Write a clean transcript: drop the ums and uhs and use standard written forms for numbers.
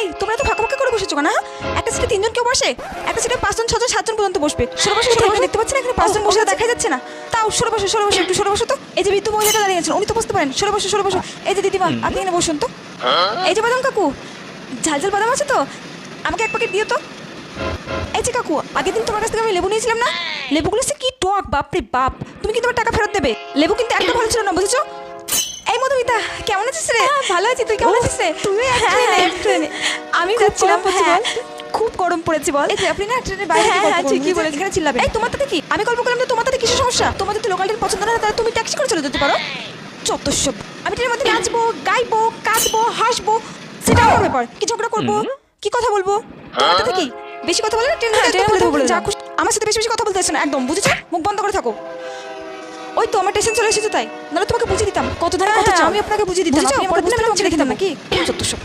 এই তোমরা তো ফাঁকা ফাঁকা করে বসেছো না? একটা সিটে 3 জন কেউ বসে, একটা সিটে 5 জন 6 জন 7 জন পর্যন্ত বসবে। সরে বসো, দেখতে পাচ্ছেন এখানে 5 জন বসে দেখা যাচ্ছে না? তাও সরে বসো, একটু সরে বসো তো। এই যে বৃদ্ধ মহিলাটা দাঁড়িয়ে আছেন, উনি তো বসতে পারেন। সরে বসো। এই যে দিদিমা, আপনি এখানে বসুন তো। এই যে বাদাম কাকু, ঝাল বাদাম আছে তো? আমাকে 1 প্যাকেট দিও তো। এই যে কাকু, আগের দিন তোমার কাছ থেকে আমি লেবু নিয়েছিলাম না? লেবুগুলো সে কি টক, বাপরে বাপ। তুমি কিন্তু আমার টাকা ফেরত দেবে। লেবু কিন্তু একটা ভালো ছিল না, বুঝেছো? এই মধুমিতা, কেমন আছিস রে? ভালো আছি, তুই কেমন আছিস রে? তুই ট্রেনে। আমি যাচ্ছিলাম, খুব গরম পড়েছে বল। এই যে আপনি না ট্রেনের বাইরে ঠিকই বলেছেন, এখানে চিল্লাবে। এই তোমার তাতে কি? আমি গল্প করলাম তো, তোমার তাতে কিসের সমস্যা? তোমার যদি লোকাল ট্রেন পছন্দ না হয় তাহলে তুমি ট্যাক্সি করে চলে যেতে পারো। যত সব। আমি ট্রেনের মধ্যে নাচবো, গাইবো, কাঁদবো, হাসবো, সেটা আমার ব্যাপার। কি ঝগড়া করবো, কি কথা বলবো, তোমার তাতে কি? বেশি কথা বলে না ট্রেনের মধ্যে বলে যা খুশি। আমার সাথে বেশি কথা বলতে আসছো না একদম, বুঝেছো? মুখ বন্ধ করে থাকো। ওই তো আমার স্টেশন চলে এসেছে তাই, নাহলে তোমাকে বুঝিয়ে দিতাম কত ধরে কত চাও। আমি আপনাকে বুঝিয়ে দিতাম, আপনি আমাকে বুঝতে না ছেড়ে দিতাম নাকি? যত সব।